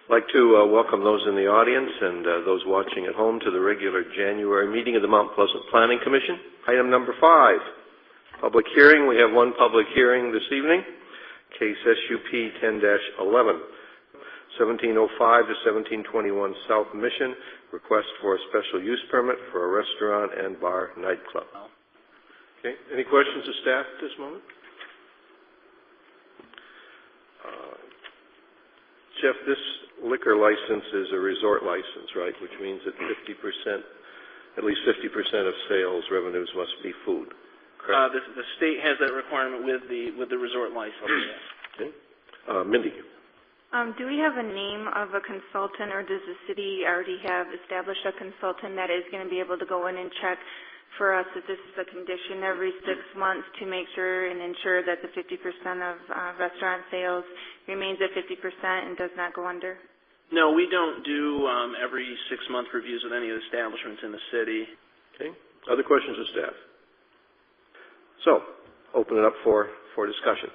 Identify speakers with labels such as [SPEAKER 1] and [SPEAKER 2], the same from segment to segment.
[SPEAKER 1] I'd like to welcome those in the audience and those watching at home to the regular January meeting of the Mount Pleasant Planning Commission. Item number 5, public hearing. We have one public hearing this evening, case SUP 10-11, 1705 to 1721 South Mission, request for a special use permit for a restaurant and bar nightclub. Okay, any questions of staff at this moment? Jeff, this liquor license is a resort license, right? Which means that 50%, at least 50% of sales revenues must be food. Correct?
[SPEAKER 2] The state has that requirement with the resort license.
[SPEAKER 1] Okay. Mindy.
[SPEAKER 3] Do we have a name of a consultant, or does the city already have established a consultant that is going to be able to go in and check for us that this is a condition every 6 months to make sure and ensure that the 50% of restaurant sales remains at 50% and does not go under?
[SPEAKER 2] No, we don't do every 6-month reviews with any of the establishments in the city.
[SPEAKER 1] Okay. Other questions of staff? So, open it up for discussion.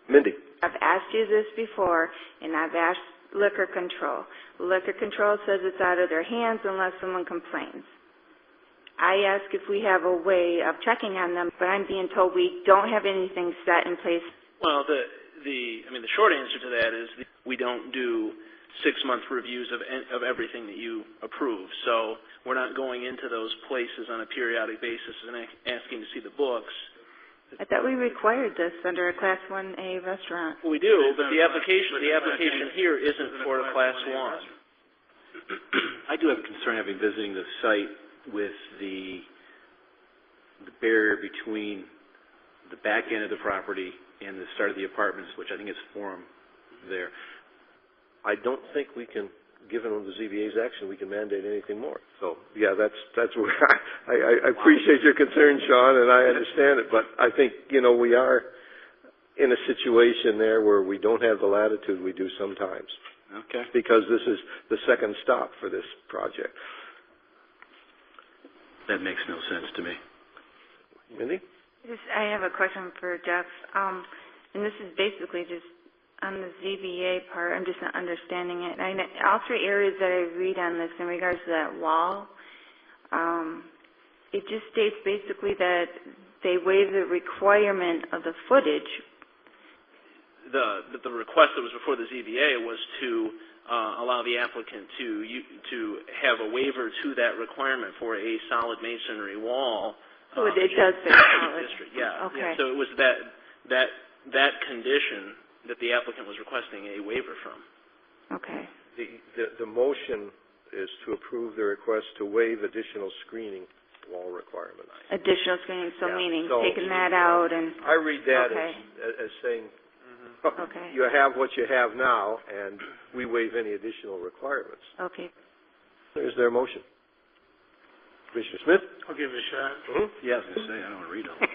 [SPEAKER 1] Mindy.
[SPEAKER 3] I've asked you this before, and I've asked Liquor Control. Liquor Control says it's out of their hands unless someone complains. I ask if we have a way of checking on them, but I'm being told we don't have anything set in place.
[SPEAKER 2] Well, the short answer to that is we don't do 6-month reviews of everything that you approve. So we're not going into those places on a periodic basis and asking to see the books.
[SPEAKER 3] I thought we required this under a Class 1A restaurant.
[SPEAKER 2] Well, we do, but the application here isn't for a Class 1.
[SPEAKER 4] I do have a concern having visiting the site with the barrier between the back end of the property and the start of the apartments, which I think is forum there.
[SPEAKER 1] I don't think we can, given the ZBA's action, we can mandate anything more. So, yeah, that's where I appreciate your concern, Sean, and I understand it. But I think, we are in a situation there where we don't have the latitude we do sometimes.
[SPEAKER 4] Okay.
[SPEAKER 1] Because this is the second stop for this project.
[SPEAKER 4] That makes no sense to me.
[SPEAKER 1] Mindy?
[SPEAKER 3] I have a question for Jeff, and this is basically just on the ZBA part. I'm just not understanding it. All 3 areas that I read on this in regards to that wall, it just states basically that they waive the requirement of the footage.
[SPEAKER 2] The request that was before the ZBA was to allow the applicant to have a waiver to that requirement for a solid masonry wall.
[SPEAKER 3] Oh, it does say solid.
[SPEAKER 2] District, yeah.
[SPEAKER 3] Okay.
[SPEAKER 2] Yeah, so it was that condition that the applicant was requesting a waiver from.
[SPEAKER 3] Okay.
[SPEAKER 1] The motion is to approve the request to waive additional screening wall requirements.
[SPEAKER 3] Additional screening, so meaning
[SPEAKER 1] so
[SPEAKER 3] taking that out and...
[SPEAKER 1] I read that
[SPEAKER 3] okay.
[SPEAKER 1] as saying,
[SPEAKER 3] okay.
[SPEAKER 1] You have what you have now, and we waive any additional requirements.
[SPEAKER 3] Okay.
[SPEAKER 1] There's their motion. Commissioner Smith?
[SPEAKER 5] I'll give it a shot.
[SPEAKER 4] Yeah, I was going to say, I don't want to read all that.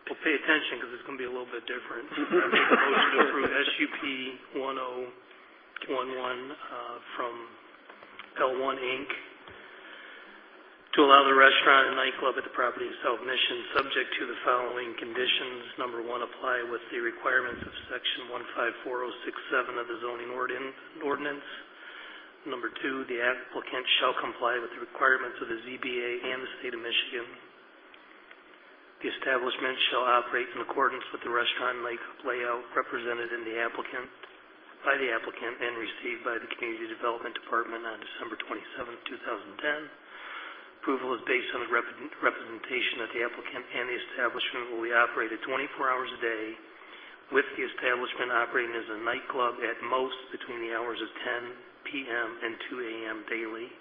[SPEAKER 5] Well, pay attention because it's going to be a little bit different. I make a motion to approve SUP 1011 from L1 Inc. to allow the restaurant and nightclub at the property of South Mission, subject to the following conditions. Number 1, apply with the requirements of Section 154067 of the zoning ordinance. Number 2, the applicant shall comply with the requirements of the ZBA and the state of Michigan. The establishment shall operate in accordance with the restaurant and nightclub layout represented by the applicant and received by the Community Development Department on December 27, 2010. Approval is based on the representation that the applicant and the establishment will be operated 24 hours a day, with the establishment operating as a nightclub at most between the hours of 10 p.m. and 2 a.m. daily.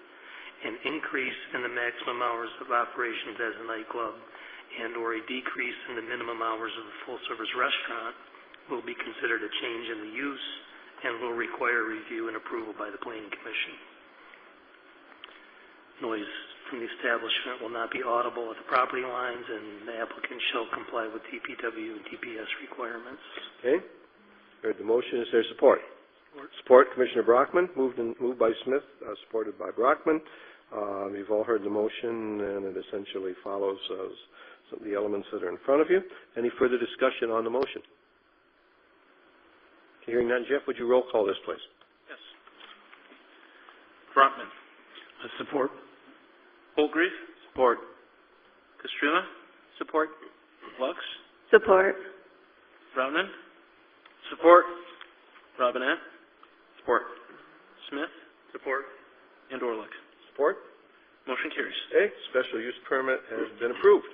[SPEAKER 5] An increase in the maximum hours of operations as a nightclub and or a decrease in the minimum hours of a full-service restaurant will be considered a change in the use and will require review and approval by the Planning Commission. Noise from the establishment will not be audible at the property lines, and the applicant shall comply with DPW and DPS requirements.
[SPEAKER 1] Okay. Heard the motion. Is there support? Support. Commissioner Brockman. Moved by Smith, supported by Brockman. You've all heard the motion, and it essentially follows some of the elements that are in front of you. Any further discussion on the motion? Hearing none, Jeff, would you roll call this, please?
[SPEAKER 2] Yes. Brotman.
[SPEAKER 4] Support.
[SPEAKER 2] Holgreave.
[SPEAKER 4] Support.
[SPEAKER 2] Castruma.
[SPEAKER 4] Support.
[SPEAKER 2] Lux.
[SPEAKER 3] Support.
[SPEAKER 2] Brownman.
[SPEAKER 4] Support.
[SPEAKER 2] Robinette.
[SPEAKER 4] Support.
[SPEAKER 2] Smith.
[SPEAKER 5] Support.
[SPEAKER 2] And Orlick.
[SPEAKER 1] Support.
[SPEAKER 2] Motion carries.
[SPEAKER 1] Okay, special use permit has been approved.